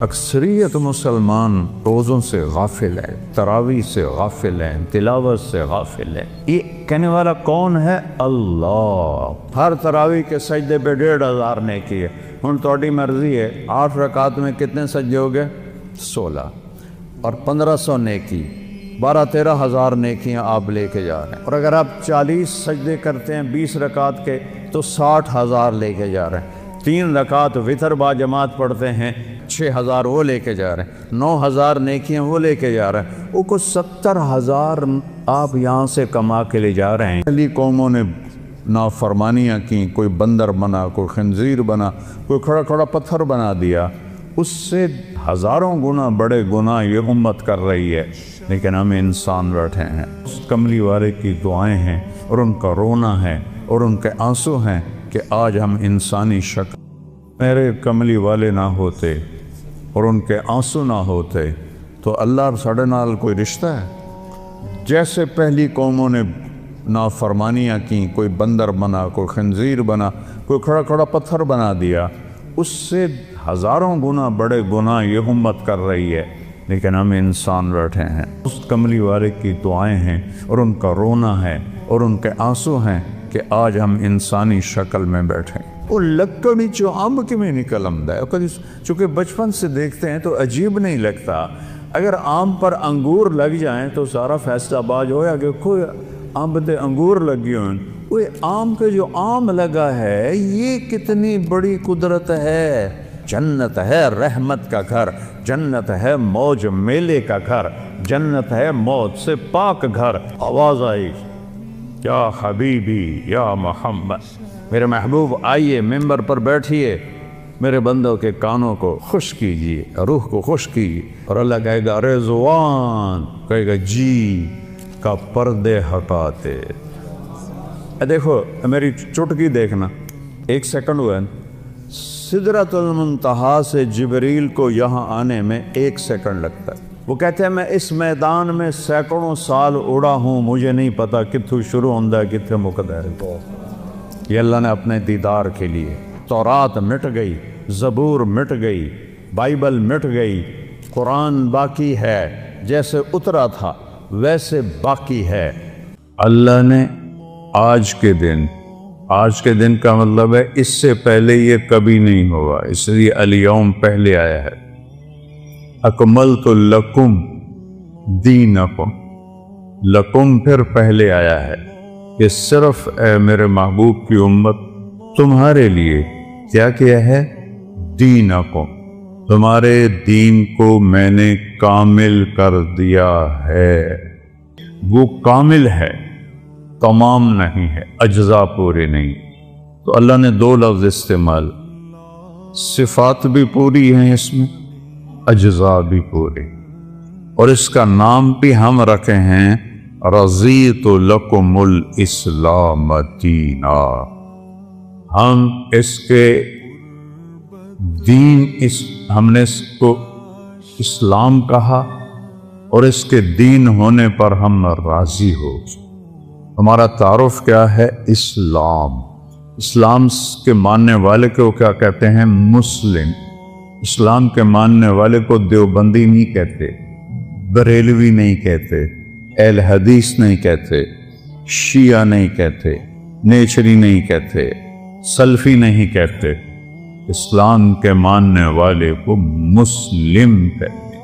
اکثریت مسلمان روزوں سے غافل ہے، تراویح سے غافل ہیں، تلاوت سے غافل ہے۔ یہ کہنے والا کون ہے؟ اللہ۔ ہر تراویح کے سجدے پہ 1500 نیکی ہے۔ ہن تہاڈی مرضی ہے 8 رکعت میں کتنے سجدے ہو گئے؟ 16 اور 1500 نیکی، 12-13 ہزار نیکیاں آپ لے کے جا رہے ہیں۔ اور اگر آپ 40 سجدے کرتے ہیں 20 رکعت کے تو 60,000 لے کے جا رہے ہیں۔ 3 رکعت وتر با جماعت پڑھتے ہیں 6,000 وہ لے کے جا رہے ہیں، 9,000 نیکیاں وہ لے کے جا رہے ہیں۔ وہ کو 70,000 آپ یہاں سے کما کے لے جا رہے ہیں۔ پہلی قوموں نے نافرمانیاں کی، کوئی بندر بنا، کوئی خنزیر بنا، کوئی کھڑا کھڑا پتھر بنا دیا، اس سے ہزاروں گنا بڑے گناہ یہ امت کر رہی ہے، لیکن ہم انسان بیٹھے ہیں۔ اس کملی والے کی دعائیں ہیں اور ان کا رونا ہے اور ان کے آنسو ہیں کہ آج ہم انسانی شکل، میرے کملی والے نہ ہوتے اور ان کے آنسو نہ ہوتے تو اللہ اور ساڑھے نال کوئی رشتہ ہے؟ جیسے پہلی قوموں نے نافرمانیاں کی، کوئی بندر بنا، کوئی خنزیر بنا، کوئی کھڑا کھڑا پتھر بنا دیا، اس سے ہزاروں گنا بڑے گناہ یہ امت کر رہی ہے، لیکن ہم انسان بیٹھے ہیں۔ اس کملی والے کی دعائیں ہیں اور ان کا رونا ہے اور ان کے آنسو ہیں کہ آج ہم انسانی شکل میں بیٹھے ہیں۔ وہ لکڑی چو آمب کی میں نکل آمدا ہے، چونکہ بچپن سے دیکھتے ہیں تو عجیب نہیں لگتا۔ اگر آم پر انگور لگ جائیں تو سارا فیصلہ باز ہویا کہ کوئی آمب دے انگور لگی ہوئے، وہ آم کے جو آم لگا ہے یہ کتنی بڑی قدرت ہے۔ جنت ہے رحمت کا گھر، جنت ہے موج میلے کا گھر، جنت ہے موت سے پاک گھر۔ آواز آئی، یا حبیبی یا محمد، میرے محبوب آئیے ممبر پر بیٹھیے، میرے بندوں کے کانوں کو خوش کیجیے، روح کو خوش کیجیے۔ اور اللہ کہے گا رضوان، کہے گا جی کا پردے ہٹاتے۔ دیکھو میری چٹکی دیکھنا، 1 سیکنڈ ہوا ہے، سدرۃ المنتہا سے جبریل کو یہاں آنے میں 1 سیکنڈ لگتا ہے۔ وہ کہتے ہیں میں اس میدان میں سینکڑوں سال اڑا ہوں، مجھے نہیں پتا کتھوں شروع ہوندہ ہے کتھے مقدر ہے۔ یہ اللہ نے اپنے دیدار کے لیے، تورات مٹ گئی، زبور مٹ گئی، بائبل مٹ گئی، قرآن باقی ہے، جیسے اترا تھا ویسے باقی ہے۔ اللہ نے آج کے دن کا مطلب ہے اس سے پہلے یہ کبھی نہیں ہوا، اس لیے الیوم پہلے آیا ہے۔ اکملت لکم دینکم، لکم پھر پہلے آیا ہے کہ صرف اے میرے محبوب کی امت تمہارے لیے کیا ہے؟ دینکم، تمہارے دین کو میں نے کامل کر دیا ہے۔ وہ کامل ہے، تمام نہیں ہے، اجزاء پورے نہیں۔ تو اللہ نے 2 لفظ استعمال، صفات بھی پوری ہیں اس میں، اجزاء بھی پورے، اور اس کا نام بھی ہم رکھے ہیں رضیت لکم الاسلام دینا۔ ہم اس کے دین، ہم نے اس کو اسلام کہا اور اس کے دین ہونے پر ہم راضی ہو۔ ہمارا تعارف کیا ہے؟ اسلام۔ اسلام کے ماننے والے کو کیا کہتے ہیں؟ مسلم۔ اسلام کے ماننے والے کو دیوبندی نہیں کہتے، بریلوی نہیں کہتے، اہل حدیث نہیں کہتے، شیعہ نہیں کہتے، نیچری نہیں کہتے، سلفی نہیں کہتے، اسلام کے ماننے والے کو مسلم کہتے۔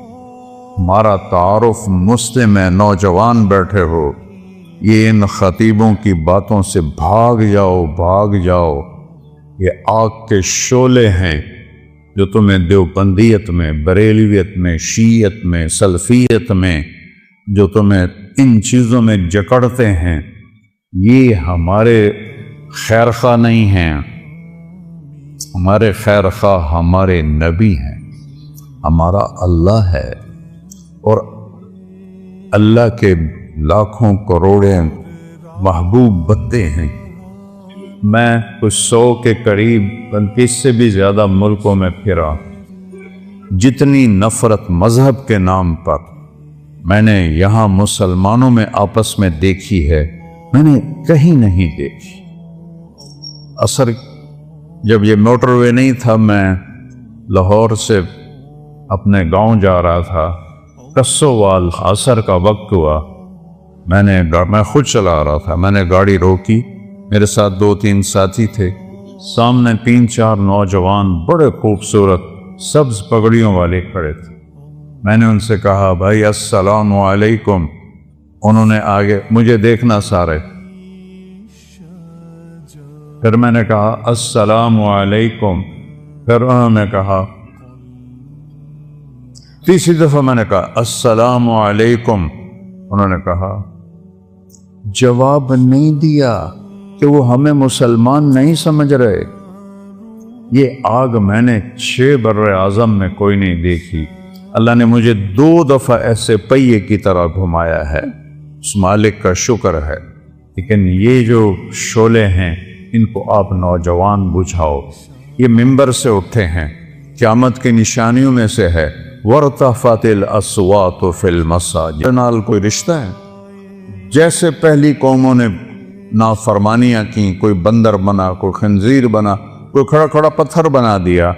ہمارا تعارف مسلم ہے۔ نوجوان بیٹھے ہو، یہ ان خطیبوں کی باتوں سے بھاگ جاؤ، یہ آگ کے شعلے ہیں جو تمہیں دیوبندیت میں، بریلویت میں، شیعت میں، سلفیت میں، جو تمہیں ان چیزوں میں جکڑتے ہیں، یہ ہمارے خیرخواہ نہیں ہیں۔ ہمارے خیرخواہ ہمارے نبی ہیں، ہمارا اللہ ہے، اور اللہ کے لاکھوں کروڑیں محبوب بندے ہیں۔ میں کچھ 100 کے قریب، بلکہ اس سے بھی زیادہ ملکوں میں پھرا۔ جتنی نفرت مذہب کے نام پر میں نے یہاں مسلمانوں میں آپس میں دیکھی ہے، میں نے کہیں نہیں دیکھی۔ اثر جب یہ موٹر وے نہیں تھا، میں لاہور سے اپنے گاؤں جا رہا تھا، کسووال عصر کا وقت ہوا، میں خود چلا رہا تھا، میں نے گاڑی روکی، میرے ساتھ 2-3 ساتھی تھے، سامنے 3-4 نوجوان بڑے خوبصورت سبز پگڑیوں والے کھڑے تھے۔ میں نے ان سے کہا بھائی السلام علیکم، انہوں نے آگے مجھے دیکھنا سارے، پھر میں نے کہا السلام علیکم، پھر انہوں نے کہا، تیسری دفعہ میں نے کہا السلام علیکم، انہوں نے کہا، جواب نہیں دیا کہ وہ ہمیں مسلمان نہیں سمجھ رہے۔ یہ آگ میں نے 6 بر اعظم میں کوئی نہیں دیکھی۔ اللہ نے مجھے 2 دفعہ ایسے پہیے کی طرح گھمایا ہے، اس مالک کا شکر ہے۔ لیکن یہ جو شعلے ہیں ان کو آپ نوجوان بجھاؤ، یہ ممبر سے اٹھے ہیں، قیامت کی نشانیوں میں سے ہے وَارْتَفَعَتِ الْأَصْوَاتُ فِي الْمَسَاجِدِ، نال کوئی رشتہ ہے؟ جیسے پہلی قوموں نے نافرمانیاں کی، کوئی بندر بنا، کوئی خنزیر بنا، کوئی کھڑا کھڑا پتھر بنا دیا،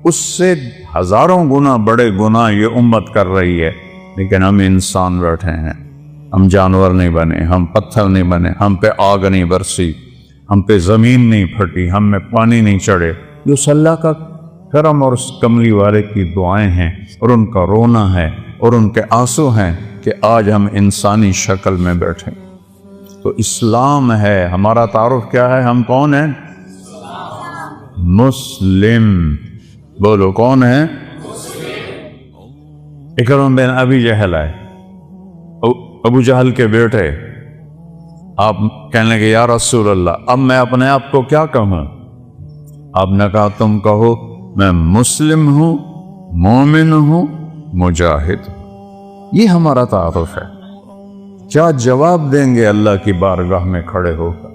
اس سے ہزاروں گنا بڑے گناہ یہ امت کر رہی ہے۔ لیکن ہم انسان بیٹھے ہیں، ہم جانور نہیں بنے، ہم پتھر نہیں بنے، ہم پہ آگ نہیں برسی، ہم پہ زمین نہیں پھٹی، ہم میں پانی نہیں چڑھے۔ یہ اس اللہ کا کرم اور اس کملی والے کی دعائیں ہیں، اور ان کا رونا ہے اور ان کے آنسو ہیں کہ آج ہم انسانی شکل میں بیٹھے۔ تو اسلام ہے ہمارا تعارف، کیا ہے؟ ہم کون ہیں؟ مسلم۔ بولو کون ہے؟ اکرم بن ابی جہل ہے، ابو جہل کے بیٹے۔ آپ کہنے لگے یا رسول اللہ اب میں اپنے آپ کو کیا کہوں؟ آپ نے کہا تم کہو میں مسلم ہوں، مومن ہوں، مجاہد ہوں۔ یہ ہمارا تعارف ہے۔ کیا جواب دیں گے اللہ کی بارگاہ میں کھڑے ہو کر؟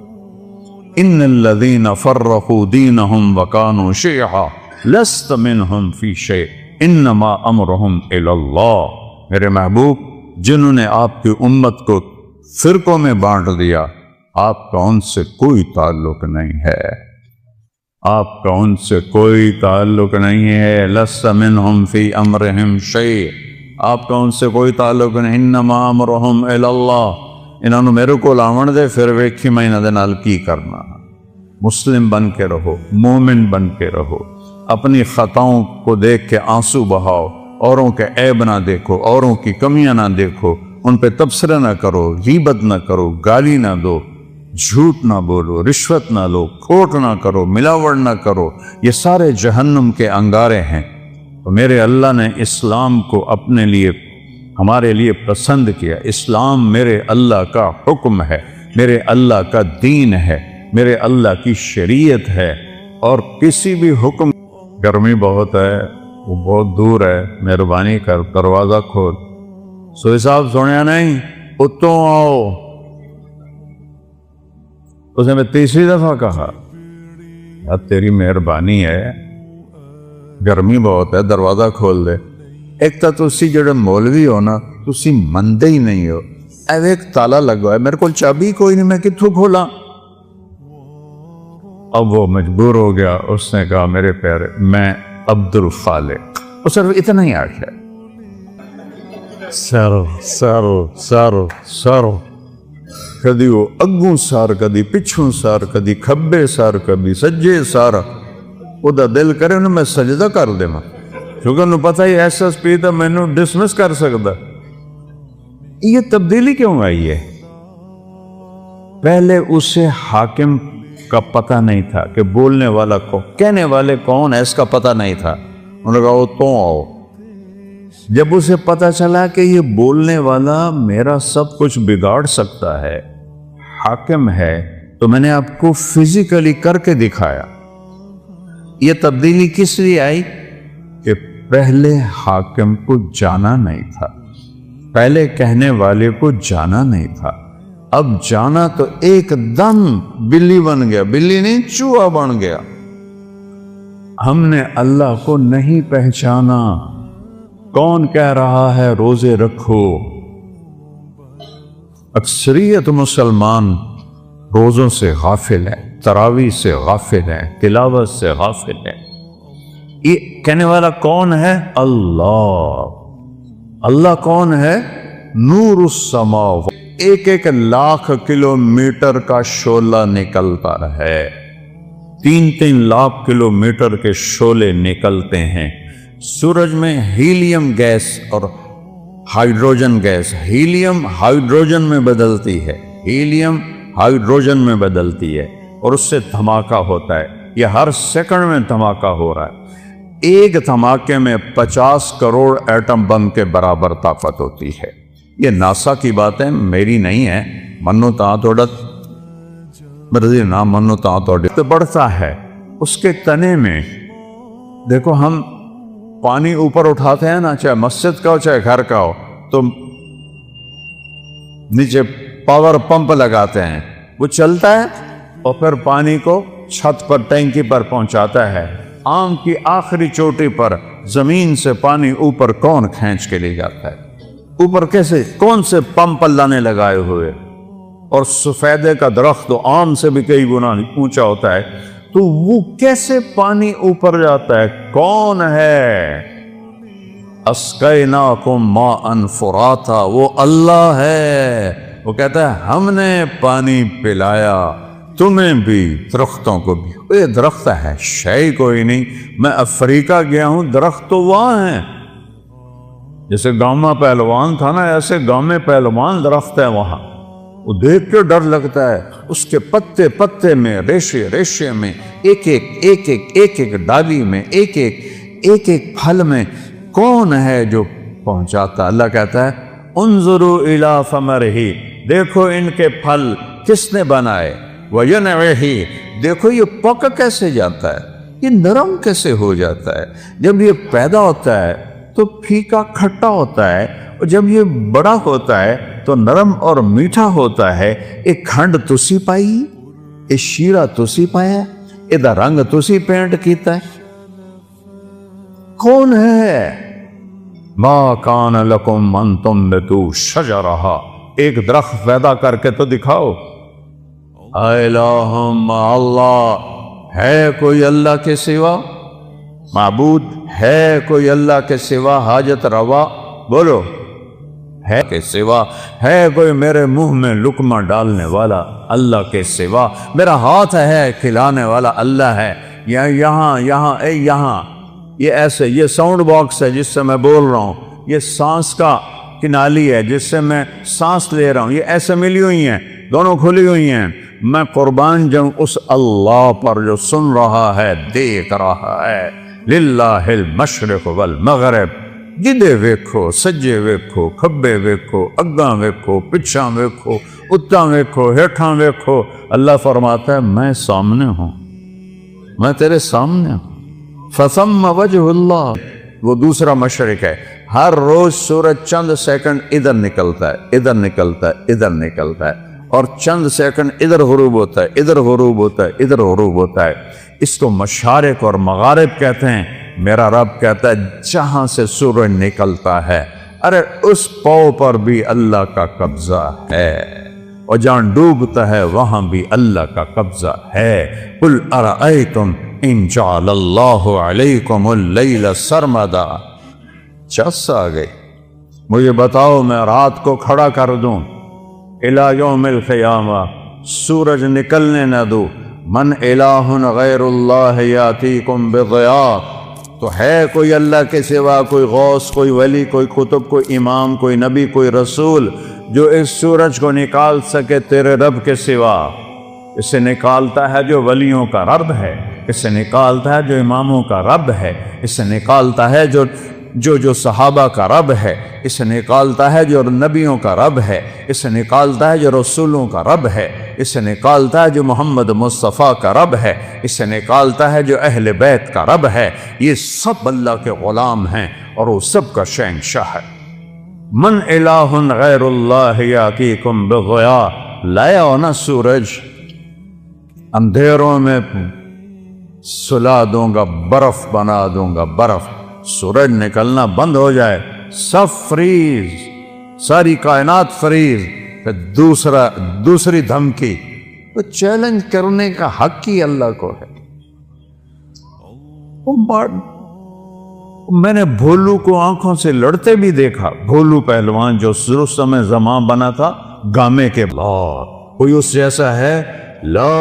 ان الذین فرقوا دینہم وکانوا شیعا لست منہم فی شیء انما امرہم الی اللہ۔ میرے محبوب، جنہوں نے آپ کی امت کو فرقوں میں بانٹ دیا، آپ کا ان سے کوئی تعلق نہیں ہے، آپ کا ان سے کوئی تعلق نہیں ہے۔ لست منہم فی امرہم شیء، آپ کا ان سے کوئی تعلق نہیں۔ انما امرہم الی اللہ، انہوں نے میرے کو لاون دے پھر ویکھی میں انہاں دے نال کی کرنا۔ مسلم بن کے رہو، مومن بن کے رہو، اپنی خطاؤں کو دیکھ کے آنسو بہاؤ، اوروں کے عیب نہ دیکھو، اوروں کی کمیاں نہ دیکھو، ان پہ تبصرہ نہ کرو، غیبت نہ کرو، گالی نہ دو، جھوٹ نہ بولو، رشوت نہ لو، کھوٹ نہ کرو، ملاوٹ نہ کرو۔ یہ سارے جہنم کے انگارے ہیں۔ تو میرے اللہ نے اسلام کو اپنے لیے، ہمارے لیے پسند کیا۔ اسلام میرے اللہ کا حکم ہے، میرے اللہ کا دین ہے، میرے اللہ کی شریعت ہے۔ اور کسی بھی حکم، گرمی بہت ہے، وہ بہت دور ہے، مہربانی کر دروازہ کھول۔ سوئی صاحب سنیا نہیں؟ اتوں آؤ۔ اسے میں تیسری دفعہ کہا یار تیری مہربانی ہے، گرمی بہت ہے، دروازہ کھول دے۔ ایک تو تسی جڑے مولوی ہو نا، تسی مندے ہی نہیں ہو۔ ایک تالا لگا ہے، میرے کو چابی کوئی نہیں، میں کتھوں کھولا؟ اب وہ مجبور ہو گیا، اس نے کہا میرے پیارے میں عبد الخالق، اور صرف اتنا ہی آخیا، سارو سارو سارو سارو، کدی وہ اگوں سار، کدی پچھوں سار، کدی کھبے سار، کدی سجے سار۔ وہ دا دل کرے انہوں میں سجدہ کر دے ماں، کیونکہ انہوں پتہ ہی ایس ایس پی تھا میں انہوں ڈسمس کر سکتا۔ یہ تبدیلی کیوں آئی ہے؟ پہلے اسے حاکم کا پتہ نہیں تھا کہ بولنے والا کو، کہنے والے کون ہے، اس کا پتہ نہیں تھا۔ انہوں نے کہا وہ تو آؤ۔ جب اسے پتہ چلا کہ یہ بولنے والا میرا سب کچھ بگاڑ سکتا ہے، حاکم ہے، تو میں نے آپ کو فزیکلی کر کے دکھایا۔ یہ تبدیلی کس لیے آئی؟ کہ پہلے حاکم کو جانا نہیں تھا، پہلے کہنے والے کو جانا نہیں تھا، اب جانا تو ایک دم بلی بن گیا، بلی نہیں چوہا بن گیا۔ ہم نے اللہ کو نہیں پہچانا۔ کون کہہ رہا ہے روزے رکھو؟ اکثریت مسلمان روزوں سے غافل ہے، تراویح سے غافل ہے، تلاوت سے غافل ہے۔ یہ کہنے والا کون ہے؟ اللہ۔ اللہ کون ہے؟ نور السماوات، ایک ایک لاکھ کلومیٹر کا شعلہ نکلتا ہے، 3 لاکھ کلومیٹر کے شعلے نکلتے ہیں۔ سورج میں ہیلیم گیس اور ہائیڈروجن گیس، ہیلیم ہائیڈروجن میں بدلتی ہے، ہیلیم ہائیڈروجن میں بدلتی ہے اور اس سے دھماکہ ہوتا ہے۔ یہ ہر سیکنڈ میں دھماکہ ہو رہا ہے۔ ایک دھماکے میں 50 کروڑ ایٹم بم کے برابر طاقت ہوتی ہے۔ یہ ناسا کی باتیں میری نہیں ہے، منو تا توڑت مرضی نہ منو تا توڑت بڑھتا ہے۔ اس کے تنے میں دیکھو، ہم پانی اوپر اٹھاتے ہیں نا، چاہے مسجد کا ہو چاہے گھر کا ہو، تو نیچے پاور پمپ لگاتے ہیں، وہ چلتا ہے اور پھر پانی کو چھت پر ٹینکی پر پہنچاتا ہے۔ آم کی آخری چوٹی پر زمین سے پانی اوپر کون کھینچ کے لے جاتا ہے؟ اوپر کیسے؟ کون سے پمپ اللہ نے لگائے ہوئے؟ اور سفیدے کا درخت تو آم سے بھی کئی گنا اونچا ہوتا ہے، تو وہ کیسے پانی اوپر جاتا ہے؟ کون ہے؟ اسقیناکم ماء فراتا، وہ اللہ ہے۔ وہ کہتا ہے ہم نے پانی پلایا تمہیں بھی، درختوں کو بھی۔ یہ درخت ہے، شے کوئی نہیں۔ میں افریقہ گیا ہوں، درخت تو وہاں ہیں۔ جیسے گاؤں میں پہلوان تھا نا، ایسے گاؤں میں پہلوان درخت ہے وہاں، وہ دیکھ کے ڈر لگتا ہے۔ اس کے پتے پتے میں، ریشے ریشے میں، ایک ایک ڈالی میں، ایک ایک پھل میں کون ہے جو پہنچاتا؟ اللہ کہتا ہے انظروا الی ثمرہ، دیکھو ان کے پھل کس نے بنائے، وَيَنْعِهِ، دیکھو یہ پک کیسے جاتا ہے، یہ نرم کیسے ہو جاتا ہے۔ جب یہ پیدا ہوتا ہے تو پھیکا کھٹا ہوتا ہے، اور جب یہ بڑا ہوتا ہے تو نرم اور میٹھا ہوتا ہے۔ ایک کھنڈ تسی پائی، ایک شیرہ تسی پایا، ادھا رنگ تسی پینٹ کیتا ہے۔ کون ہے؟ ما کان لکم ان تنبتوا شجرہا، ایک درخت پیدا کر کے تو دکھاؤ۔ الہ مع اللہ، ہے کوئی اللہ کے سوا؟ معبود ہے کوئی اللہ کے سوا؟ حاجت روا بولو، ہے کے سوا؟ ہے کوئی میرے منہ میں لقمہ ڈالنے والا اللہ کے سوا؟ میرا ہاتھ ہے کھلانے والا اللہ ہے؟ یہاں یہ ایسے، یہ ساؤنڈ باکس ہے جس سے میں بول رہا ہوں، یہ سانس کا کنالی ہے جس سے میں سانس لے رہا ہوں، یہ ایسے ملی ہوئی ہیں، دونوں کھلی ہوئی ہیں۔ میں قربان جاؤں اس اللہ پر جو سن رہا ہے، دیکھ رہا ہے۔ للہ المشرق والمغرب، جدے ویکھو، سجے ویکھو، کھبے ویکھو، اگاں ویکھو، پچھاں ویکھو، اتاں ویکھو، ہیٹھاں ویکھو، اللہ فرماتا ہے میں سامنے ہوں، میں تیرے سامنے ہوں۔ فثم وجہ اللہ، وہ دوسرا مشرق ہے۔ ہر روز سورج چند سیکنڈ ادھر نکلتا ہے، ادھر نکلتا ہے، ادھر نکلتا ہے، اور چند سیکنڈ ادھر غروب ہوتا ہے، ادھر غروب ہوتا ہے، ادھر غروب ہوتا ہے۔ اس کو مشارق اور مغارب کہتے ہیں۔ میرا رب کہتا ہے جہاں سے سورج نکلتا ہے، ارے اس پاؤں پر بھی اللہ کا قبضہ ہے، اور جہاں ڈوبتا ہے وہاں بھی اللہ کا قبضہ ہے۔ قل ارأیتم ان جعل اللہ علیکم اللیل سرمدا، چس آ گئی، مجھے بتاؤ میں رات کو کھڑا کر دوں الی یوم القیامہ، سورج نکلنے نہ دوں، من الہ غیر اللہ یاتیکم بضیاء، تو ہے کوئی اللہ کے سوا، کوئی غوث، کوئی ولی، کوئی قطب، کوئی امام، کوئی نبی، کوئی رسول جو اس سورج کو نکال سکے تیرے رب کے سوا؟ اسے نکالتا ہے جو ولیوں کا رب ہے، اسے نکالتا ہے جو اماموں کا رب ہے، اسے نکالتا ہے جو صحابہ کا رب ہے، اسے نکالتا ہے جو نبیوں کا رب ہے، اسے نکالتا ہے جو رسولوں کا رب ہے، اسے نکالتا ہے جو محمد مصطفیٰ کا رب ہے، اسے نکالتا ہے جو اہل بیت کا رب ہے۔ یہ سب اللہ کے غلام ہیں اور وہ سب کا شہنشاہ ہے۔ من الہ غیر اللہ یاتیکم بضیاء، لایا ہو نا سورج، اندھیروں میں سلا دوں گا، برف بنا دوں گا، برف، سورج نکلنا بند ہو جائے، سب فریز، ساری کائنات فریز۔ پھر دوسری دھمکی، تو چیلنج کرنے کا حق ہی اللہ کو ہے۔ میں نے بھولو کو آنکھوں سے لڑتے بھی دیکھا، بھولو پہلوان جو رستم زمان بنا تھا گامے کے بعد، کوئی اس جیسا ہے؟ لا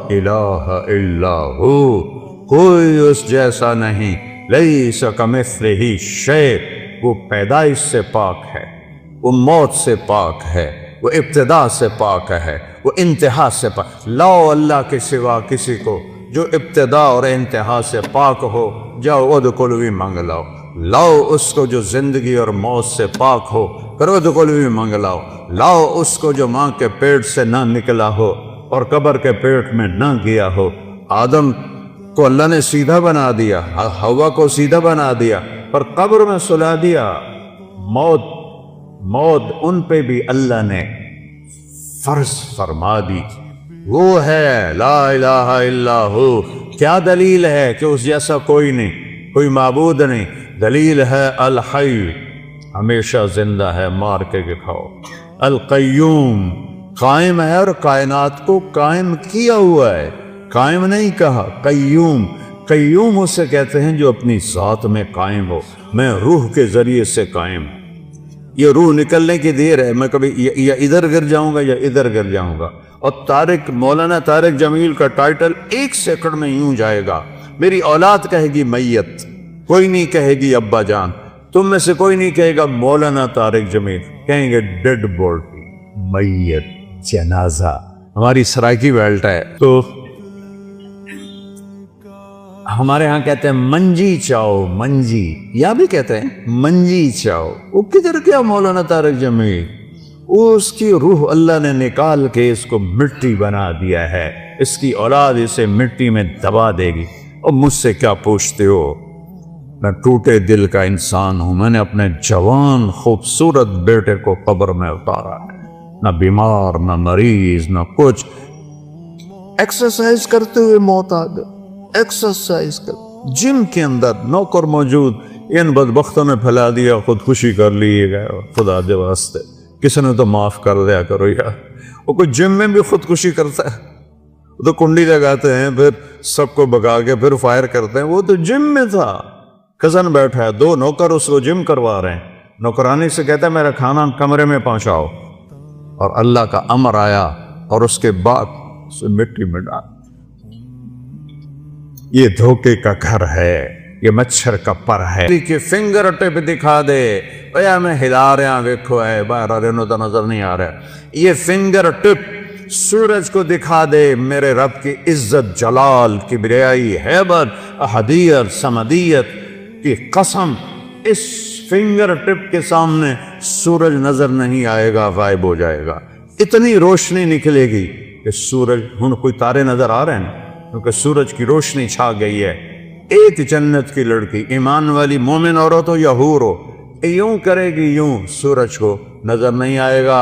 الہ الا ہو، کوئی اس جیسا نہیں، لیس کمثلہ شیء، وہ پیدائش سے پاک ہے، وہ موت سے پاک ہے، وہ ابتدا سے پاک ہے، وہ انتہا سے پاک۔ لاؤ اللہ کے سوا کسی کو جو ابتدا اور انتہا سے پاک ہو، جاؤ ادخلوا مانگ لاؤ۔ لاؤ اس کو جو زندگی اور موت سے پاک ہو، پھر ادخلوا مانگ لاؤ۔ لاؤ اس کو جو ماں کے پیٹ سے نہ نکلا ہو اور قبر کے پیٹ میں نہ گیا ہو۔ آدم کو اللہ نے سیدھا بنا دیا، حوا کو سیدھا بنا دیا، پر قبر میں سلا دیا۔ موت ان پہ بھی اللہ نے فرض فرما دی۔ وہ ہے لا الہ الا ہو۔ کیا دلیل ہے کہ اس جیسا کوئی نہیں، کوئی معبود نہیں؟ دلیل ہے الحی، ہمیشہ زندہ ہے، مار کے دکھاؤ۔ القیوم، قائم ہے اور کائنات کو قائم کیا ہوا ہے، قائم نہیں کہا، قیوم۔ قیوم اسے کہتے ہیں جو اپنی ذات میں قائم ہو۔ میں روح کے ذریعے سے قائم ہوں، یہ روح نکلنے کی دیر ہے، میں کبھی یا ادھر گر جاؤں گا یا ادھر گر جاؤں گا۔ اور مولانا طارق جمیل کا ٹائٹل 1 سیکنڈ میں یوں جائے گا، میری اولاد کہے گی میت، کوئی نہیں کہے گی ابا جان، تم میں سے کوئی نہیں کہے گا مولانا طارق جمیل، کہیں گے ڈیڈ باڈی، میت، جنازہ۔ ہماری سرائکی بیلٹ ہے تو ہمارے ہاں کہتے ہیں منجی چاؤ، منجی، یا بھی کہتے ہیں منجی چاؤ۔ وہ کدھر گیا مولانا طارق جمیل؟ اس کی روح اللہ نے نکال کے اس کو مٹی بنا دیا ہے، اس کی اولاد اسے مٹی میں دبا دے گی۔ اور مجھ سے کیا پوچھتے ہو؟ میں ٹوٹے دل کا انسان ہوں، میں نے اپنے جوان خوبصورت بیٹے کو قبر میں اتارا ہے، نہ بیمار نہ مریض نہ کچھ، ایکسرسائز کرتے ہوئے موت آ گئی، ایکسرسائز کر، جم کے اندر نوکر موجود، ان بدبختوں نے پھیلا دیا، خودکشی کر لی گئے، خدا دے واسطے کسی نے تو معاف کر دیا کرو یار۔ وہ کوئی جم میں بھی خودکشی کرتا ہے، وہ تو کنڈی لگاتے ہیں، پھر سب کو بگا کے پھر فائر کرتے ہیں، وہ تو جم میں تھا، کزن بیٹھا ہے، 2 نوکر اس کو جم کروا رہے ہیں، نوکرانی سے کہتا ہے میرا کھانا کمرے میں پہنچاؤ، اور اللہ کا امر آیا اور اس کے بعد اسے مٹی میں ڈال۔ یہ دھوکے کا گھر ہے، یہ مچھر کا پر ہے کہ فنگر ٹپ دکھا دے، اے میں ہلا رہا ویکھو ہے باہر رہنو تو نظر نہیں آ رہا، یہ فنگر ٹپ سورج کو دکھا دے میرے رب کی عزت، جلال، کبریائی، ہیبت، احدیت، سمدیت کی قسم، اس فنگر ٹپ کے سامنے سورج نظر نہیں آئے گا، غائب ہو جائے گا۔ اتنی روشنی نکلے گی کہ سورج، ہن کوئی تارے نظر آ رہے ہیں کیونکہ سورج کی روشنی چھا گئی ہے۔ ایک جنت کی لڑکی، ایمان والی مومن عورت ہو یا حور ہو، یوں کرے گی، یوں سورج کو نظر نہیں آئے گا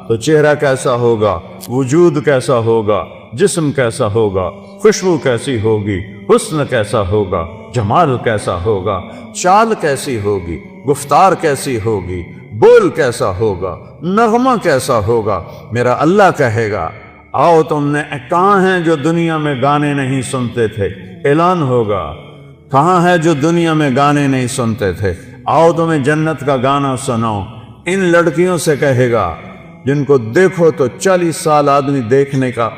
تو چہرہ کیسا ہوگا، وجود کیسا ہوگا، جسم کیسا ہوگا، خوشبو کیسی ہوگی، حسن کیسا ہوگا، جمال کیسا ہوگا، چال کیسی ہوگی، گفتار کیسی ہوگی، بول کیسا ہوگا، نغمہ کیسا ہوگا۔ میرا اللہ کہے گا آؤ تم نے، کہاں ہیں جو دنیا میں گانے نہیں سنتے تھے؟ اعلان ہوگا، کہاں ہے جو دنیا میں گانے نہیں سنتے تھے؟ آؤ تمہیں جنت کا گانا سناؤ۔ ان لڑکیوں سے کہے گا جن کو دیکھو تو 40 سال آدمی دیکھنے کا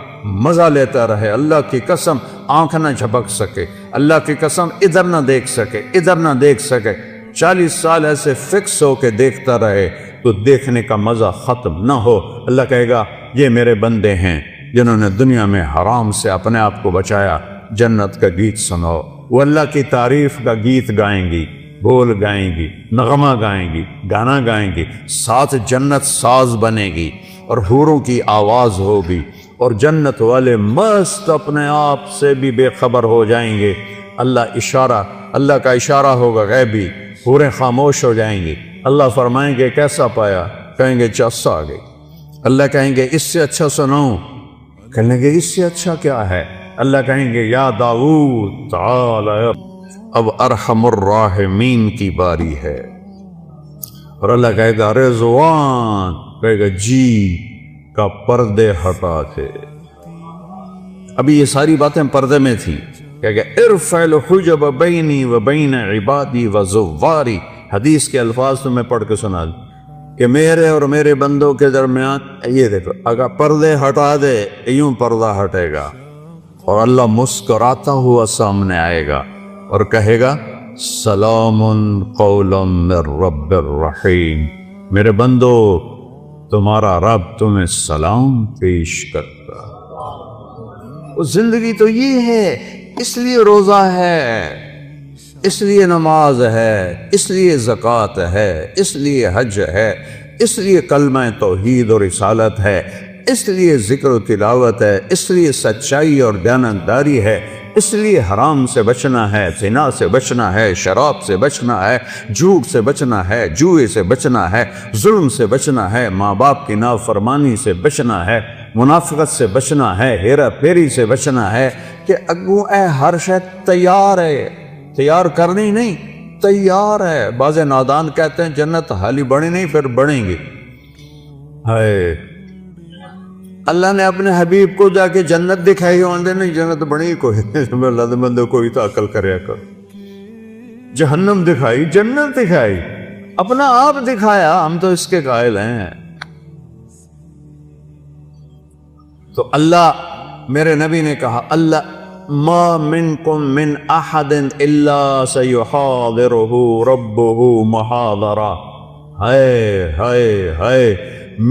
مزہ لیتا رہے، اللہ کی قسم آنکھ نہ جھپک سکے، اللہ کی قسم ادھر نہ دیکھ سکے، ادھر نہ دیکھ سکے، 40 سال ایسے فکس ہو کے دیکھتا رہے تو دیکھنے کا مزہ ختم نہ ہو۔ اللہ کہے گا یہ میرے بندے ہیں جنہوں نے دنیا میں حرام سے اپنے آپ کو بچایا، جنت کا گیت سناؤ۔ وہ اللہ کی تعریف کا گیت گائیں گی، بول گائیں گی، نغمہ گائیں گی، گانا گائیں گی، ساتھ جنت ساز بنے گی اور حوروں کی آواز ہوگی، اور جنت والے مست اپنے آپ سے بھی بے خبر ہو جائیں گے۔ اللہ کا اشارہ ہوگا غیبی، حوریں خاموش ہو جائیں گی۔ اللہ فرمائیں گے کیسا پایا؟ کہیں گے چس آ گئی۔ اللہ کہیں گے اس سے اچھا سناؤں؟ کہنے گے اس سے اچھا کیا ہے؟ اللہ کہیں گے یا داؤد تعالی، اب ارحم الراحمین کی باری ہے۔ اور اللہ کہے گا رضوان، کہے گا جی کا پردے ہٹا تھے۔ ابھی یہ ساری باتیں پردے میں تھی، کہ ارفع الحجب بینی و بین عبادی و زواری، حدیث کے الفاظ تو میں پڑھ کے سنا دوں کہ میرے اور میرے بندوں کے درمیان یہ دیکھو، اگر پردے ہٹا دے یوں پردہ ہٹے گا اور اللہ مسکراتا ہوا سامنے آئے گا اور کہے گا سلام قولا من رب الرحیم، میرے بندو تمہارا رب تمہیں سلام پیش کرتا۔ وہ زندگی تو یہ ہے، اس لیے روزہ ہے، اس لیے نماز ہے، اس لیے زکوٰۃ ہے، اس لیے حج ہے، اس لیے کلمہ توحید اور رسالت ہے، اس لیے ذکر و تلاوت ہے، اس لیے سچائی اور دیانتداری ہے، اس لیے حرام سے بچنا ہے، زنا سے بچنا ہے، شراب سے بچنا ہے، جھوٹ سے بچنا ہے، جوئے سے بچنا ہے، ظلم سے بچنا ہے، ماں باپ کی نافرمانی سے بچنا ہے، منافقت سے بچنا ہے، ہیرا پھیری سے بچنا ہے، کہ اگوں اے ہر شے تیار ہے، تیار کرنی نہیں، تیار ہے۔ بعض نادان کہتے ہیں جنت حالی بڑی نہیں پھر بڑھیں گی۔ ہائے، اللہ نے اپنے حبیب کو جا کے جنت دکھائی ہوندے نہیں، جنت بنی کوئی اللہ دے بندے کوئی تو عقل کریا کر۔ جہنم دکھائی، جنت دکھائی، اپنا آپ دکھایا، ہم تو اس کے قائل ہیں۔ تو اللہ، میرے نبی نے کہا اللہ ما منکم من احد الا سیحاضرہ ربہ محاضرہ۔ ہائے ہائے ہائے،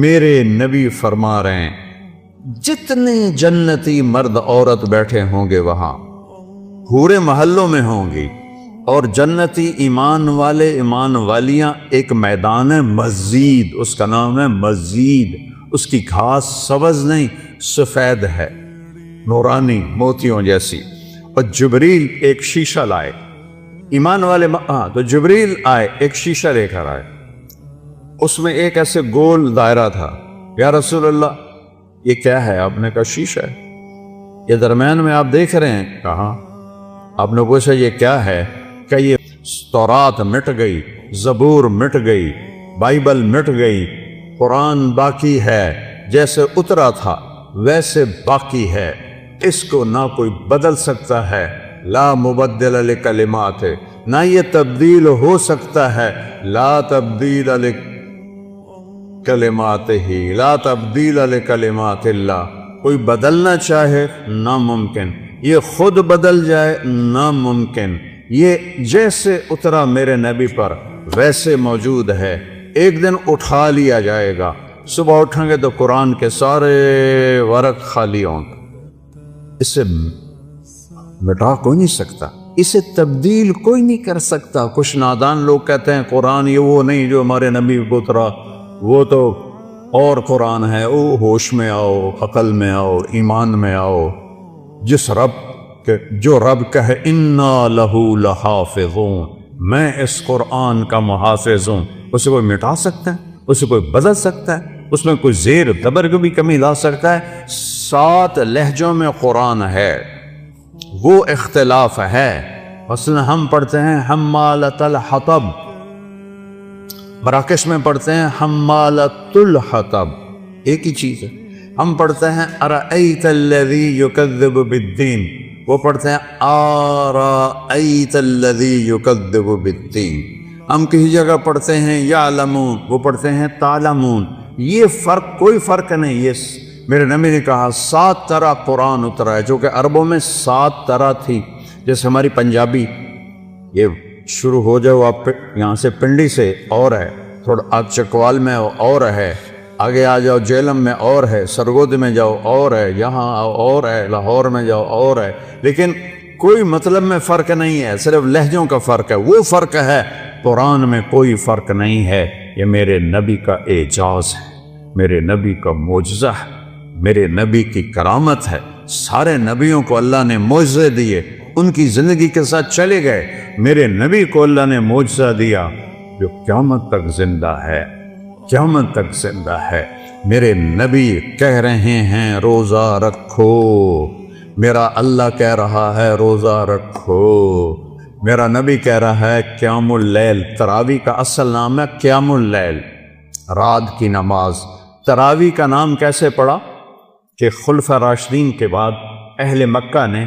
میرے نبی فرما رہے ہیں جتنے جنتی مرد عورت بیٹھے ہوں گے وہاں پورے محلوں میں ہوں گی، اور جنتی ایمان والے ایمان والیاں، ایک میدان ہے مزید، اس کا نام ہے مزید، اس کی گھاس سبز نہیں سفید ہے، نورانی موتیوں جیسی، اور جبریل ایک شیشہ لائے، ایمان والے تو جبریل آئے ایک شیشہ لے کر آئے، اس میں ایک ایسے گول دائرہ تھا۔ یا رسول اللہ یہ کیا ہے؟ آپ نے کہا شیشہ ہے، یہ درمیان میں آپ دیکھ رہے ہیں؟ کہاں؟ آپ نے پوچھا یہ کیا ہے؟ کہ یہ تورات مٹ گئی، زبور مٹ گئی، بائبل مٹ گئی، قرآن باقی ہے، جیسے اترا تھا ویسے باقی ہے، اس کو نہ کوئی بدل سکتا ہے، لا مبدل لکلمات، نہ یہ تبدیل ہو سکتا ہے، لا تبدیل کلمات ہی، لا تبدیل لکلمات اللہ، کوئی بدلنا چاہے ناممکن، یہ خود بدل جائے ناممکن، یہ جیسے اترا میرے نبی پر ویسے موجود ہے، ایک دن اٹھا لیا جائے گا، صبح اٹھیں گے تو قرآن کے سارے ورق خالی ہوں گے، اسے مٹا کوئی نہیں سکتا، اسے تبدیل کوئی نہیں کر سکتا۔ کچھ نادان لوگ کہتے ہیں قرآن یہ وہ نہیں جو ہمارے نبی کو اترا، وہ تو اور قرآن ہے، او ہوش میں آؤ، عقل میں آؤ، ایمان میں آؤ، جس رب کے جو رب کہے انا لہو لحافظون، میں اس قرآن کا محافظ ہوں، اسے کوئی مٹا سکتا ہے؟ اسے کوئی بدل سکتا ہے؟ اس میں کوئی زیر دبر کو بھی کمی لا سکتا ہے؟ 7 لہجوں میں قرآن ہے، وہ اختلاف ہے۔ مثلا ہم پڑھتے ہیں حمالۃ الحطب، مراکش میں پڑھتے ہیں حمالۃ الحطب، ایک ہی چیز ہے۔ ہم پڑھتے ہیں ارأیت الذی یکذب بالدین، وہ پڑھتے ہیں آرأیت الذی یکذب بالدین۔ ہم کسی جگہ پڑھتے ہیں یعلمون، وہ پڑھتے ہیں تعلمون۔ یہ فرق، کوئی فرق نہیں۔ یہ میرے نبی نے کہا 7 طرح قرآن اترا ہے، جو کہ عربوں میں 7 طرح تھی، جیسے ہماری پنجابی، یہ شروع ہو جاؤ آپ یہاں سے پنڈی سے اور ہے، تھوڑا آگ چکوال میں اور ہے، آگے آ جاؤ جیلم میں اور ہے، سرگود میں جاؤ اور ہے، یہاں آؤ اور ہے، لاہور میں جاؤ اور ہے، لیکن کوئی مطلب میں فرق نہیں ہے، صرف لہجوں کا فرق ہے۔ وہ فرق ہے، قرآن میں کوئی فرق نہیں ہے۔ یہ میرے نبی کا اعجاز ہے، میرے نبی کا معجزہ ہے، میرے نبی کی کرامت ہے۔ سارے نبیوں کو اللہ نے معجزے دیے، ان کی زندگی کے ساتھ چلے گئے، میرے نبی کو اللہ نے معجزہ دیا جو قیامت تک زندہ ہے، قیامت تک زندہ ہے۔ میرے نبی کہہ رہے ہیں روزہ رکھو، میرا اللہ کہہ رہا ہے روزہ رکھو، میرا نبی کہہ رہا ہے قیام اللیل۔ تراویح کا اصل نام ہے قیام اللیل، رات کی نماز۔ تراویح کا نام کیسے پڑا؟ کہ خلفاء راشدین کے بعد اہل مکہ نے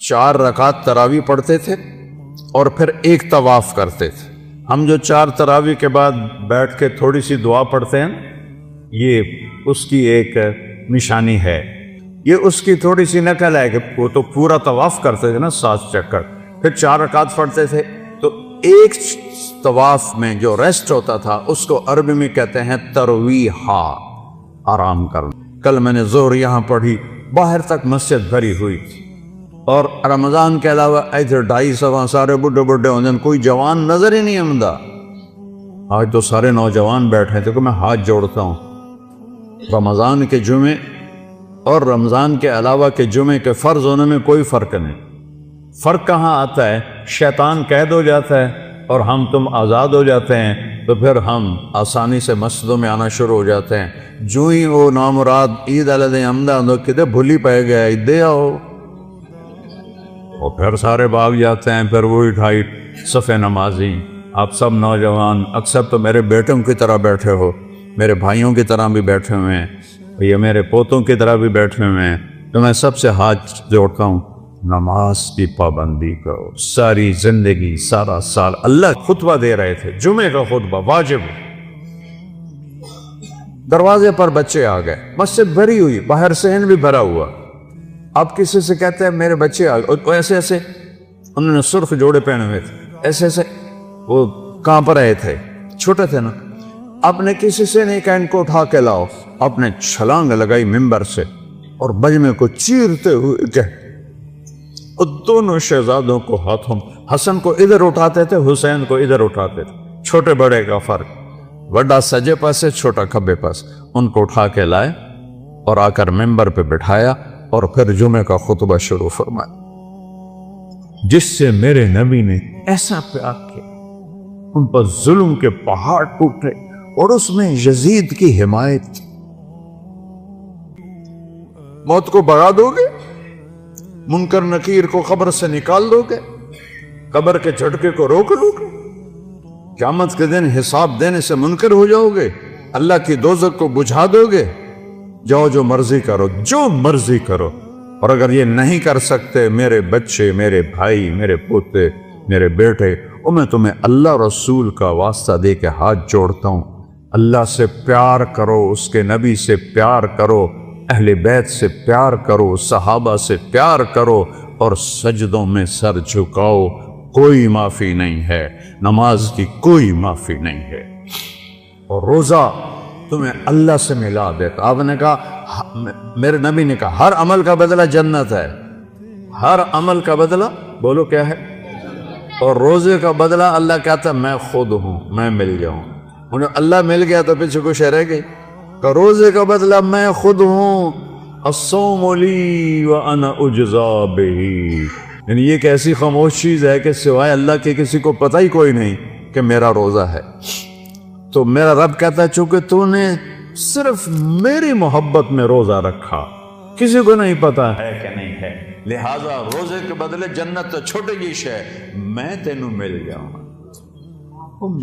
4 رکعت تراویح پڑھتے تھے اور پھر ایک طواف کرتے تھے۔ ہم جو 4 تراویح کے بعد بیٹھ کے تھوڑی سی دعا پڑھتے ہیں، یہ اس کی ایک نشانی ہے، یہ اس کی تھوڑی سی نقل ہے کہ وہ تو پورا طواف کرتے تھے نا 7 چکر، پھر 4 رکعت پڑھتے تھے، تو ایک طواف میں جو ریسٹ ہوتا تھا اس کو عربی میں کہتے ہیں ترویحہ، آرام کرنا۔ کل میں نے ظہر یہاں پڑھی، باہر تک مسجد بھری ہوئی تھی، اور رمضان کے علاوہ ادھر 250 سارے بڈھے بڈھے ہوندے، کوئی جوان نظر ہی نہیں آمدا۔ آج تو سارے نوجوان بیٹھے تھے کہ میں ہاتھ جوڑتا ہوں، رمضان کے جمعے اور رمضان کے علاوہ کے جمعے کے فرض ہونے میں کوئی فرق نہیں۔ فرق کہاں آتا ہے؟ شیطان قید ہو جاتا ہے اور ہم تم آزاد ہو جاتے ہیں، تو پھر ہم آسانی سے مسجدوں میں آنا شروع ہو جاتے ہیں۔ جو ہی وہ نامراد عید علیہ امداد کدے بھولی پہ گیا دے آؤ، اور پھر سارے بھاگ جاتے ہیں، پھر وہی 2.5 صفحے نمازی۔ آپ سب نوجوان اکثر تو میرے بیٹوں کی طرح بیٹھے ہو، میرے بھائیوں کی طرح بھی بیٹھے ہوئے ہیں، یہ میرے پوتوں کی طرح بھی بیٹھے ہوئے ہیں، تو میں سب سے ہاتھ جوڑتا ہوں، نماز کی پابندی کرو ساری زندگی، سارا سال۔ اللہ خطبہ دے رہے تھے، جمعے کا خطبہ واجب، دروازے پر بچے آ گئے، مسجد بھری ہوئی، باہر صحن بھی بھرا ہوا۔ آپ کسی سے کہتے ہیں میرے بچے آ گئے، ایسے ایسے انہوں نے سرخ جوڑے پہنے ہوئے تھے، ایسے ایسے وہ کانپ رہے تھے، چھوٹے تھے نا۔ آپ نے کسی سے نہیں کہا ان کو اٹھا کے لاؤ، آپ نے چھلانگ لگائی ممبر سے اور بجمے کو چیرتے ہوئے گئے، اور دونوں شہزادوں کو ہاتھوں، حسن کو ادھر اٹھاتے تھے، حسین کو ادھر اٹھاتے تھے، چھوٹے بڑے کا فرق، بڑا سجے پاسے چھوٹا کھبے پاس، ان کو اٹھا کے لائے اور آ کر ممبر پہ بٹھایا اور پھر جمعے کا خطبہ شروع فرمایا، جس سے میرے نبی نے ایسا پیار کیا، ان پر ظلم کے پہاڑ ٹوٹے، اور اس میں یزید کی حمایت۔ موت کو بھگا دو گے، منکر نکیر کو قبر سے نکال دو گے، قبر کے جھٹکے کو روک لو گے، قیامت کے دن حساب دینے سے منکر ہو جاؤ گے، اللہ کی دوزخ کو بجھا دو گے، جاؤ جو مرضی کرو، جو مرضی کرو۔ اور اگر یہ نہیں کر سکتے میرے بچے، میرے بھائی، میرے پوتے، میرے بیٹے، اور میں تمہیں اللہ رسول کا واسطہ دے کے ہاتھ جوڑتا ہوں، اللہ سے پیار کرو، اس کے نبی سے پیار کرو، اہل بیت سے پیار کرو، صحابہ سے پیار کرو، اور سجدوں میں سر جھکاؤ، کوئی معافی نہیں ہے، نماز کی کوئی معافی نہیں ہے۔ اور روزہ تمہیں اللہ سے ملا دیتا۔ آپ نے کہا، میرے نبی نے کہا، ہر عمل کا بدلہ جنت ہے، ہر عمل کا بدلہ، بولو کیا ہے؟ اور روزے کا بدلہ اللہ کہتا ہے میں خود ہوں، میں مل جاؤں۔ انہیں اللہ مل گیا تو پیچھے کچھ رہ گئی، کہ روزے کا بدلہ میں خود ہوں، الصوم لی وانا اجزا بہ، یعنی یہ ایک ایسی خاموش چیز ہے کہ سوائے اللہ کے کسی کو پتہ ہی کوئی نہیں کہ میرا روزہ ہے۔ تو میرا رب کہتا ہے چونکہ تو نے صرف میری محبت میں روزہ رکھا، کسی کو نہیں پتا ہے کہ نہیں ہے، لہٰذا روزے کے بدلے جنت تو چھوٹی جی شے، میں تینوں مل جاؤں،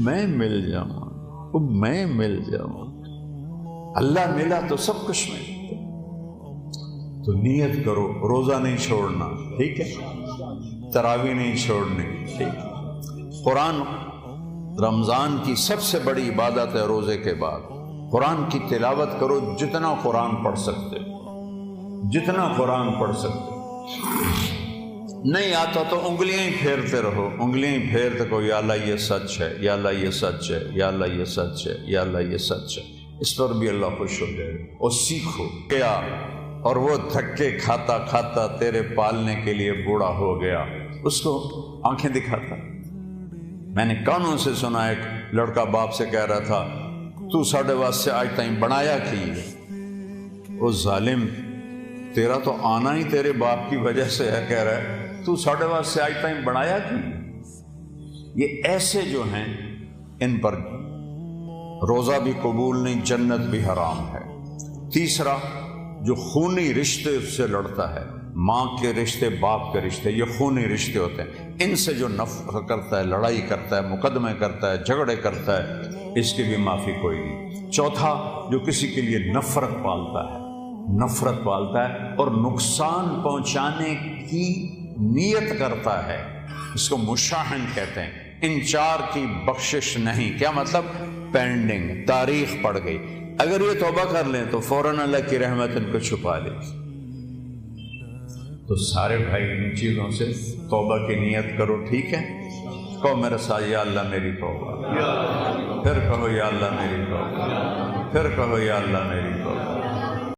میں مل جاؤں، میں مل جاؤں۔ اللہ ملا تو سب کچھ مل۔ تو نیت کرو، روزہ نہیں چھوڑنا، ٹھیک ہے، تراویح نہیں چھوڑنی، ٹھیک ہے۔ قرآن، رمضان کی سب سے بڑی عبادت ہے روزے کے بعد، قرآن کی تلاوت کرو، جتنا قرآن پڑھ سکتے، جتنا قرآن پڑھ سکتے۔ نہیں آتا تو انگلیاں ہی پھیرتے رہو، انگلیاں ہی پھیرتے کہو یا اللہ یہ سچ ہے، یا اللہ یہ سچ ہے، یا اللہ یہ سچ ہے، یا اللہ یہ سچ ہے۔ اس پر بھی اللہ خوش ہو جائے، اور سیکھو کیا، اور وہ دھکے کھاتا کھاتا تیرے پالنے کے لیے بوڑھا ہو گیا، اس کو آنکھیں دکھاتا۔ میں نے کانوں سے سنا، ایک لڑکا باپ سے کہہ رہا تھا تو ساڑھے واسطے آج تائیں بنایا کی، وہ ظالم تیرا تو آنا ہی تیرے باپ کی وجہ سے ہے، کہہ رہا ہے تو ساڑھے واسطے آج تائیں بنایا کی۔ یہ ایسے جو ہیں ان پر روزہ بھی قبول نہیں، جنت بھی حرام ہے۔ تیسرا، جو خونی رشتے سے لڑتا ہے، ماں کے رشتے، باپ کے رشتے، یہ خونی رشتے ہوتے ہیں، ان سے جو نفرت کرتا ہے، لڑائی کرتا ہے، مقدمے کرتا ہے، جھگڑے کرتا ہے، اس کی بھی معافی کوئی نہیں۔ چوتھا، جو کسی کے لیے نفرت پالتا ہے، نفرت پالتا ہے اور نقصان پہنچانے کی نیت کرتا ہے، اس کو مشاہن کہتے ہیں، ان چار کی بخشش نہیں۔ کیا مطلب؟ پینڈنگ، تاریخ پڑ گئی۔ اگر یہ توبہ کر لیں تو فوراً اللہ کی رحمت ان کو چھپا لے گی۔ تو سارے بھائی ان چیزوں سے توبہ کی نیت کرو، ٹھیک ہے؟ کہو میرے ساتھ، یا اللہ میری توبہ، پھر کہو یا اللہ میری توبہ، پھر کہو یا اللہ میری توبہ۔